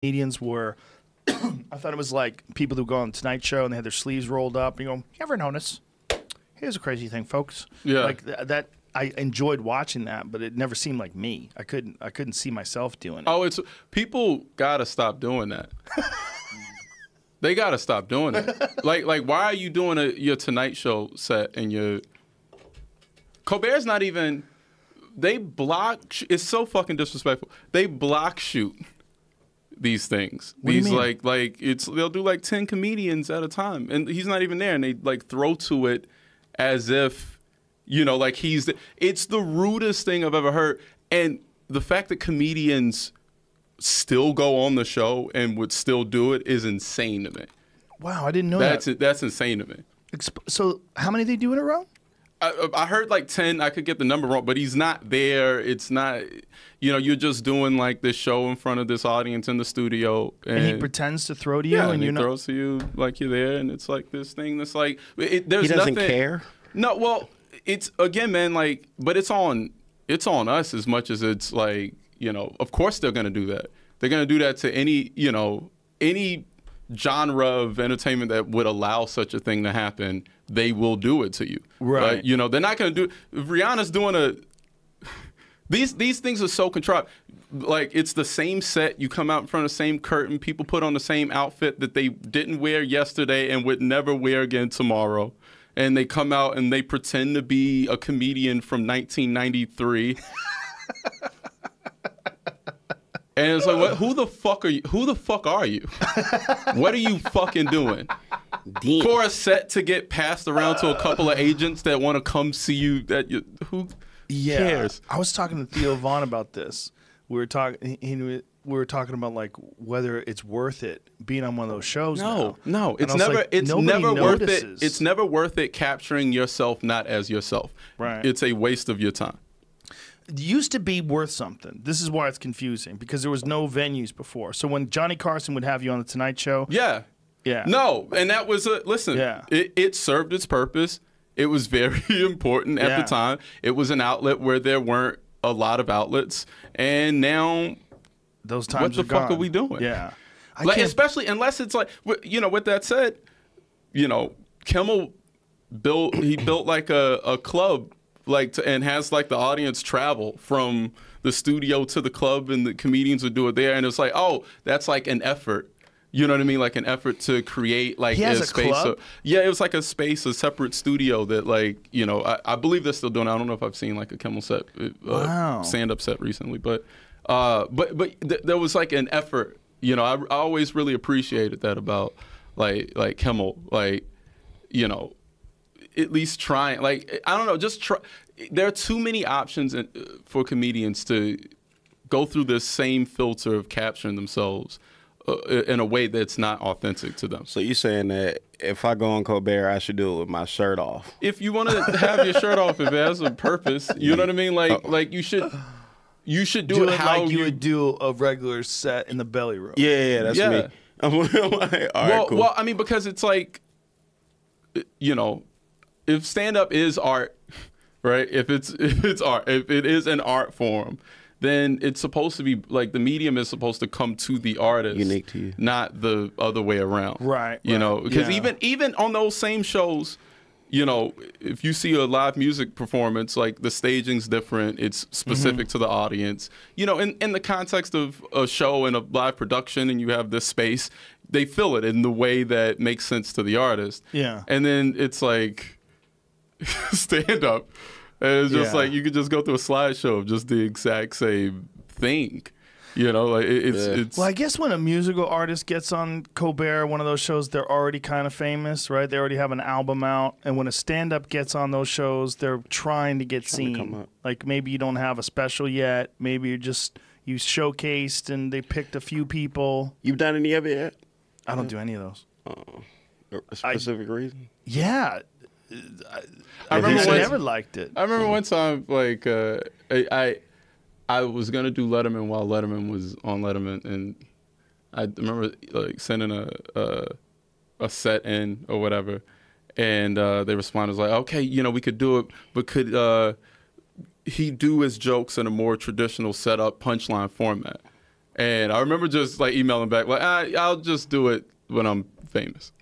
comedians were, I thought it was like people who go on the Tonight Show and they had their sleeves rolled up. And you go, you ever notice? Here's a crazy thing, folks. Yeah. Like that. I enjoyed watching that, but it never seemed like me. I couldn't see myself doing it. Oh, it's people gotta stop doing that. They gotta stop doing it. Like why are you doing your Tonight Show set and your Colbert's not even. They block. It's so fucking disrespectful. They block shoot these things. What do you These mean? like they'll do like 10 comedians at a time, and he's not even there, and they like throw to it as if, you know, like it's the rudest thing I've ever heard. And the fact that comedians still go on the show and would still do it is insane to me. Wow, I didn't know that. That's insane to me. So how many they do in a row? I heard like 10. I could get the number wrong, but he's not there. It's not, you know, you're just doing like this show in front of this audience in the studio. And he pretends to throw to you, yeah, and he you're not. throws to you like you're there, and it's like this thing that's like, there's He doesn't nothing, care? No, well, it's, again, man, like, but it's on us as much as it's like, you know, of course they're going to do that. They're going to do that to any, you know, any genre of entertainment that would allow such a thing to happen. They will do it to you. Right. You know, they're not going to do, if Rihanna's doing these things are so contrived. Like, it's the same set. You come out in front of the same curtain. People put on the same outfit that they didn't wear yesterday and would never wear again tomorrow. And they come out and they pretend to be a comedian from 1993. And it's like, what, who the fuck are you? Who the fuck are you? What are you fucking doing? Damn. For a set to get passed around to a couple of agents that want to come see you, who cares? I was talking to Theo Vaughn about this. We were talking. We were talking about like whether it's worth it being on one of those shows. No, now. it's And I was never. like, It's nobody never worth it. notices. It's never worth it capturing yourself not as yourself. Right. It's a waste of your time. It used to be worth something. This is why it's confusing, because there was no venues before. So when Johnny Carson would have you on the Tonight Show, Yeah. yeah, No, and that was listen. Yeah. It served its purpose. It was very important at Yeah. the time. It was an outlet where there weren't a lot of outlets, and now those times. what the fuck are we doing? Yeah, I Like, can't- especially unless it's like, you know, with that said, you know, Kimmel built like a club, like, and has like the audience travel from the studio to the club, and the comedians would do it there, and it's like, oh, that's like an effort. You know what I mean? Like an effort to create like He has a space. club? Yeah, it was like a space, a separate studio that, like, you know, I believe they're still doing it. I don't know if I've seen like a Kimmel set, Wow. stand-up set recently, but there was like an effort. You know, I always really appreciated that about like Kimmel, like, you know, at least trying. Like, I don't know, just try. There are too many options for comedians to go through this same filter of capturing themselves in a way that's not authentic to them. So you saying that if I go on Colbert, I should do it with my shirt off? If you want to have your shirt off, if it has a purpose, you know what I mean? Like you should do it how like you would do a regular set in the belly room. Yeah, that's Yeah. me. I'm like, all right, cool. Well, I mean, because it's like, you know, if stand-up is art, right? If it's art, if it is an art form, then it's supposed to be like the medium is supposed to come to the artist, Unique to you. not the other way around. Right, You right, know, because yeah. even on those same shows, you know, if you see a live music performance, like the staging's different, it's specific to the audience. You know, in the context of a show and a live production, and you have this space, they fill it in the way that makes sense to the artist. Yeah. And then it's like stand up. And it's just Yeah. like you could just go through a slideshow of just the exact same thing. You know, like it's Well, I guess when a musical artist gets on Colbert, one of those shows, they're already kind of famous, right? They already have an album out. And when a stand-up gets on those shows, they're trying to get Trying to come seen. up. Like maybe you don't have a special yet. Maybe you showcased and they picked a few people. You've done any of it yet? I don't do any of those. A specific reason? Yeah. I remember I once- never liked it. I remember one time, like, I was gonna do Letterman while Letterman was on Letterman, and I remember like sending a set in or whatever, and they responded like, okay, you know, we could do it, but could he do his jokes in a more traditional setup punchline format? And I remember just like emailing back, like, I'll just do it when I'm famous.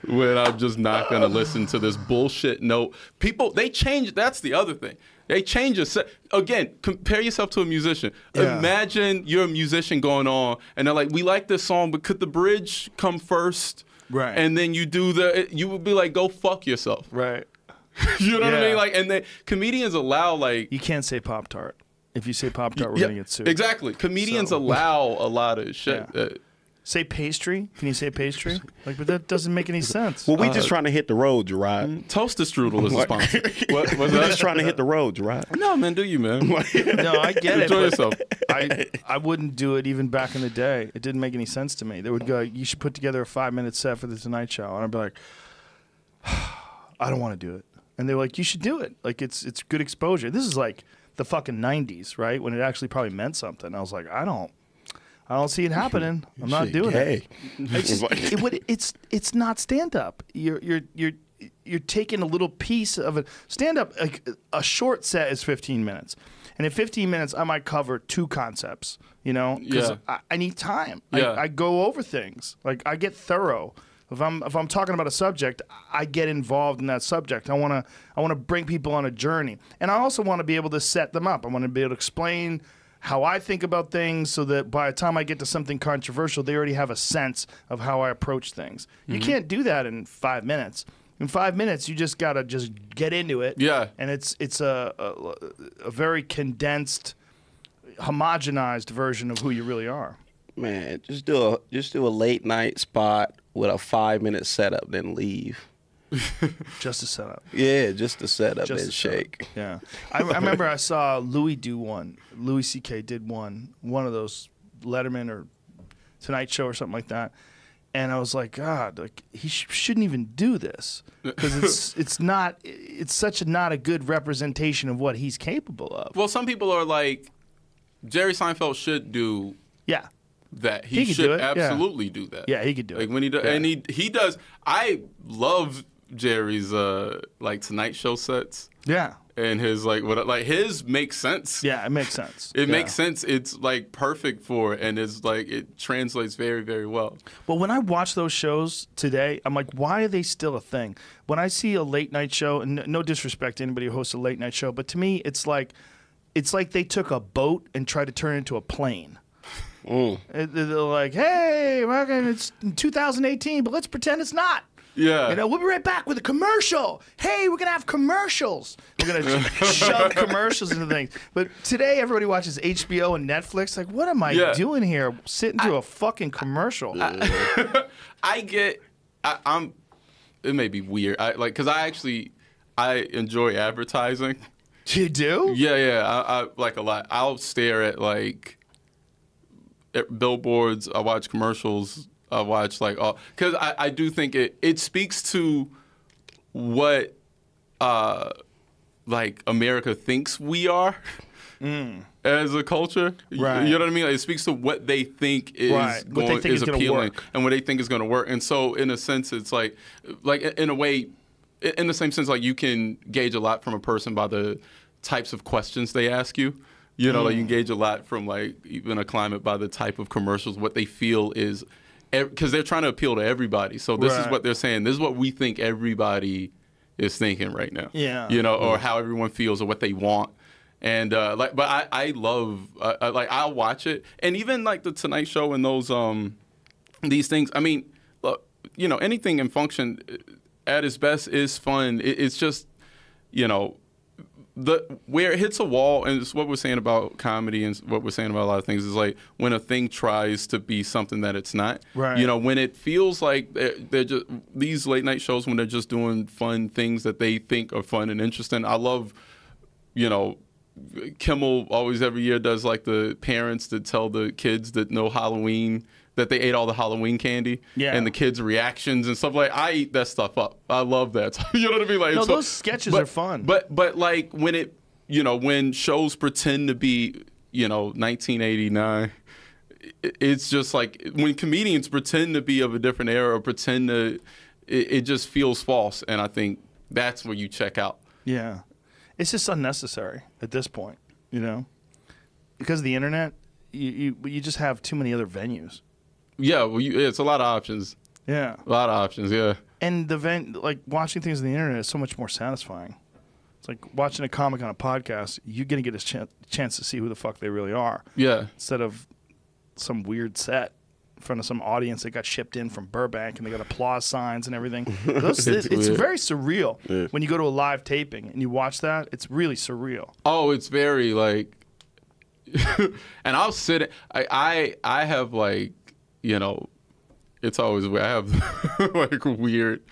When I'm just not going to listen to this bullshit. No, people, they change. That's the other thing. They change your set. Again, compare yourself to a musician. Yeah. Imagine you're a musician going on, and they're like, we like this song, but could the bridge come first? Right. And then you would be like, go fuck yourself. Right. You know what I Yeah. mean? Like, and comedians allow like. You can't say Pop-Tart. If you say Pop-Tart, we're going to get sued. Exactly. Comedians allow a lot of shit. Yeah. Say pastry. Can you say pastry? Like, but that doesn't make any sense. Well, we just trying to hit the road, Gerard. Toaster strudel is a sponsor. What was We're that? just trying to hit the road, Gerard. No, man, do you, man? No, I get it. Enjoy but yourself. I wouldn't do it even back in the day. It didn't make any sense to me. They would go, you should put together a 5-minute set for the Tonight Show. And I'd be like, I don't want to do it. And they were like, you should do it. Like, it's good exposure. This is like the fucking 90s, right? When it actually probably meant something. I was like, I don't see it happening. I'm not Shit, doing gay. it. It's not stand up. You're taking a little piece of it. Stand up, like a short set is 15 minutes. And in 15 minutes, I might cover 2 concepts, you know, because Yeah. I need time. Yeah. I go over things. Like, I get thorough. If I'm talking about a subject, I get involved in that subject. I want to bring people on a journey, and I also want to be able to set them up. I want to be able to explain how I think about things, so that by the time I get to something controversial, they already have a sense of how I approach things. You can't do that in 5 minutes. In 5 minutes, you just gotta just get into it. Yeah. And it's a very condensed, homogenized version of who you really are. Man, just do a late night spot with a 5-minute setup, then leave. Just a setup. Yeah, just the setup Just and a setup. shake. Yeah. I remember I saw Louis do one. Louis C.K. did one of those Letterman or Tonight Show or something like that. And I was like, God, like he shouldn't even do this, because it's such not a good representation of what he's capable of. Well, some people are like, Jerry Seinfeld should do Yeah. that. He could should do it, yeah. absolutely do that. Yeah, he could do Like it. when he does, Yeah. and he does. I love Jerry's like Tonight Show sets. Yeah. And his his makes sense. Yeah, it makes sense. It Yeah. makes sense. It's like perfect for it, and it's like it translates very, very well. But when I watch those shows today, I'm like, why are they still a thing? When I see a late night show, and no disrespect to anybody who hosts a late night show, but to me, it's like they took a boat and tried to turn it into a plane. They're like, hey, it's 2018, but let's pretend it's not. Yeah. You know, we'll be right back with a commercial. Hey, we're going to have commercials. We're going to shove commercials into things. But today, everybody watches HBO and Netflix. Like, what am I doing here? Sitting through a fucking commercial. I'm. It may be weird. Because I enjoy advertising. You do? Yeah. I like a lot. I'll stare at like billboards. I watch commercials. I watch because I do think it speaks to what like America thinks we are as a culture. Right. You know what I mean? Like, it speaks to what they think is What they think is gonna appealing work. and what they think is going to work. And so in a sense, it's like in a way, in the same sense, like you can gauge a lot from a person by the types of questions they ask you. You know, like you can gauge a lot from like even a climate by the type of commercials, what they feel is. Because they're trying to appeal to everybody. So this is what they're saying. This is what we think everybody is thinking right now. Yeah. You know, or how everyone feels or what they want. And but I love I'll watch it. And even like the Tonight Show and those these things. I mean, look, you know, anything in function at its best is fun. It's just, you know, where it hits a wall, and it's what we're saying about comedy and what we're saying about a lot of things, is like when a thing tries to be something that it's not. Right. You know, when it feels like they're just these late night shows when they're just doing fun things that they think are fun and interesting. I love, you know, Kimmel always every year does like the parents that tell the kids that know Halloween that they ate all the Halloween candy, and the kids' reactions and stuff. Like, I eat that stuff up. I love that. You know what I mean? Like, No, those sketches are fun. But like when it, you know, when shows pretend to be, you know, 1989, it's just like when comedians pretend to be of a different era or pretend to, it just feels false. And I think that's where you check out. Yeah. It's just unnecessary at this point. You know, because of the internet, you just have too many other venues. Yeah, well, it's a lot of options. Yeah, A lot of options. Yeah. and like watching things on the internet is so much more satisfying. It's like watching a comic on a podcast. You're gonna get a chance to see who the fuck they really are. Yeah. Instead of some weird set in front of some audience that got shipped in from Burbank and they got applause signs and everything. It's very surreal when you go to a live taping and you watch that. It's really surreal. Oh, it's very like, and I'll sit. I have like, you know, it's always I have like weird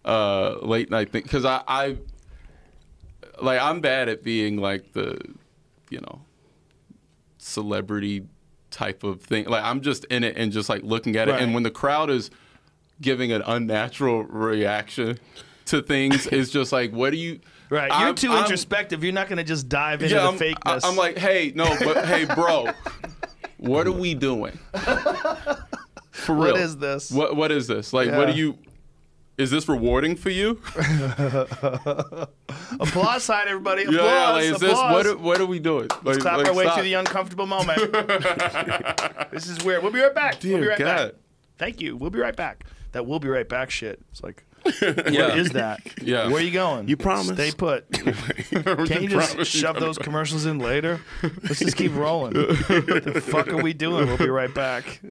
late night thing because I'm bad at being like the, you know, celebrity type of thing. Like I'm just in it and just like looking at it, and when the crowd is giving an unnatural reaction to things, it's just like, what do you? Right, you're too introspective. You're not going to just dive into the fakeness. I'm like, hey, no, but hey, bro, what are we doing? For real. What is this? What is this? Like, what do you? Is this rewarding for you? Applause sign, everybody. Applause. Yeah, like, is applause. this what are we doing? Let's clap our way through the uncomfortable moment. This is weird. We'll be right back. Dear we'll be right God. back. Thank you. We'll be right back. That "we'll be right back" shit. It's like, Yeah. what is that? Yeah. Where are you going? You promise. Stay put. Can't you just shove those commercials in later? Let's just keep rolling. What the fuck are we doing? We'll be right back.